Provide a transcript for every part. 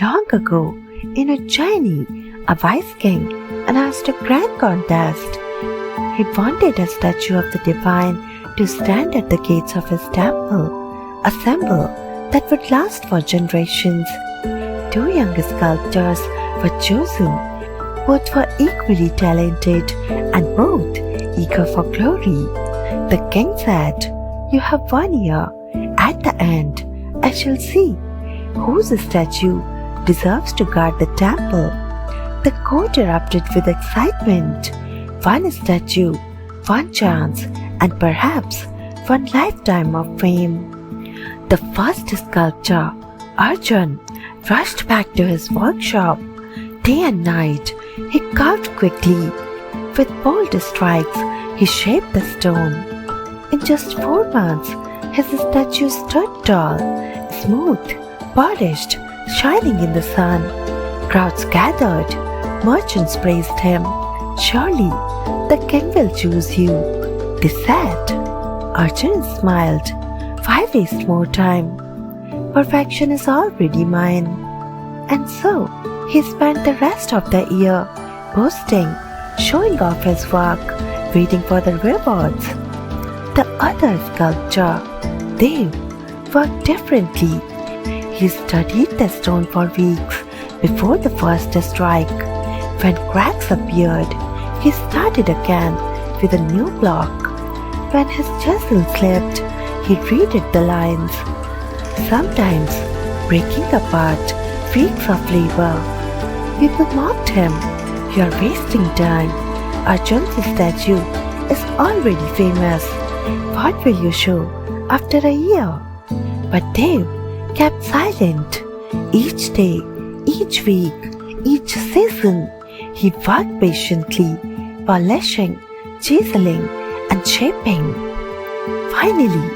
Long ago, in Ujjaini, a wise king announced a grand contest. He wanted a statue of the divine to stand at the gates of his temple, a symbol that would last for generations. Two young sculptors were chosen. Both were equally talented and both eager for glory. The king said, "You have 1 year. At the end, I shall see whose statue deserves to guard the temple." The court erupted with excitement. One statue, one chance, and perhaps one lifetime of fame. The first sculptor, Arjun, rushed back to his workshop. Day and night, he carved quickly. With bold strikes, he shaped the stone. In just 4 months, his statue stood tall, smooth, polished, shining in the sun. Crowds gathered. Merchants praised him. "Surely, the king will choose you," they said. Arjun smiled. "Why waste more time? Perfection is already mine." And so, he spent the rest of the year boasting, showing off his work, waiting for the rewards. The other sculptor, Dev, worked differently. He studied the stone for weeks before the first strike. When cracks appeared, he started again with a new block. When his chisel slipped, he redid the lines, sometimes breaking apart weeks of labor. People mocked him. "You are wasting time. Arjun's statue is already famous. What will you show after a year?" But Dev kept silent. Each day, each week, each season, he worked patiently, polishing, chiseling, and shaping. Finally,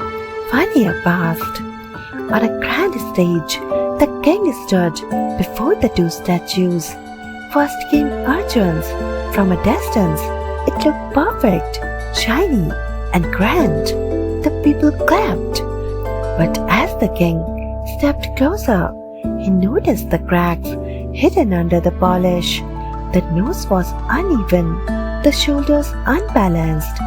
1 year passed. On a grand stage, the king stood before the two statues. First came Arjun's. From a distance, it looked perfect, shiny, and grand. The people clapped. But as the king stepped closer, he noticed the cracks hidden under the polish. The nose was uneven, the shoulders unbalanced.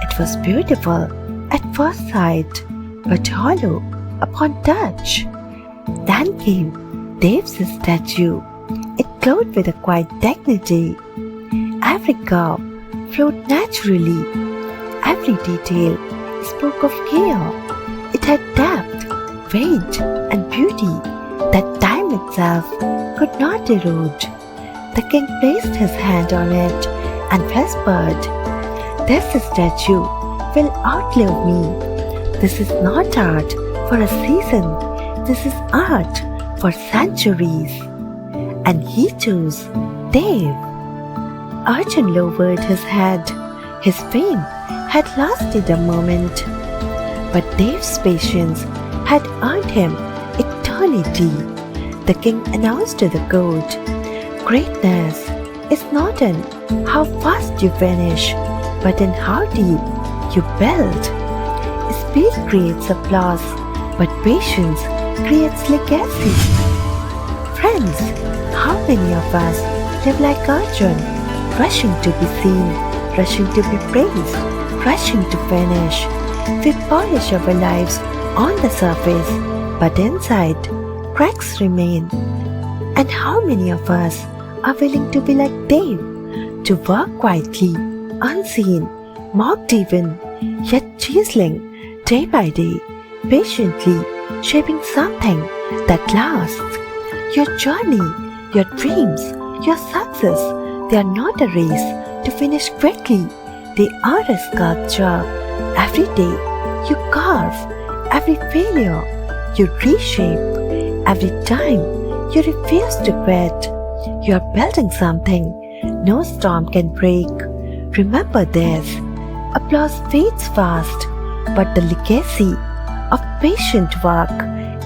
It was beautiful at first sight, but hollow upon touch. Then came Dev's statue. It glowed with a quiet dignity. Every curve flowed naturally. Every detail spoke of care. It had depth, weight, and beauty that time itself could not erode. The king placed his hand on it and whispered, "This statue will outlive me. This is not art for a season. This is art for centuries." And he chose Dev. Arjun lowered his head. His fame had lasted a moment, but Dev's patience had earned him eternity. The king announced to the court, "Greatness is not in how fast you finish, but in how deep you build." Speed creates applause, but patience creates legacy. Friends, how many of us live like Arjun, rushing to be seen, rushing to be praised, rushing to finish? We polish our lives on the surface, but inside, cracks remain. And how many of us are willing to be like Dev, to work quietly, unseen, mocked even, yet chiseling day by day, patiently shaping something that lasts? Your journey, your dreams, your success, they are not a race to finish quickly. They are a sculpture. Every day you carve, every failure you reshape, every time you refuse to quit. You are building something no storm can break. Remember this: applause fades fast, but the legacy of patient work,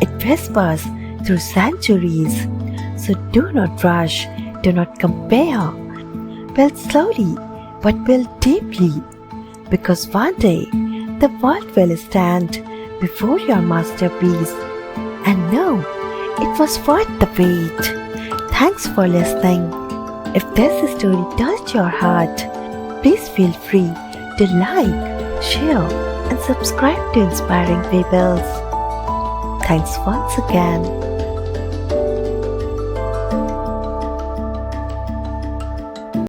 it whispers through centuries. So do not rush, do not compare. Build slowly, but build deeply, because one day the world will stand before your masterpiece. And know, It was worth the wait. Thanks for listening. If this story touched your heart, please feel free to like, share, and subscribe to Inspiring Fables. Thanks once again.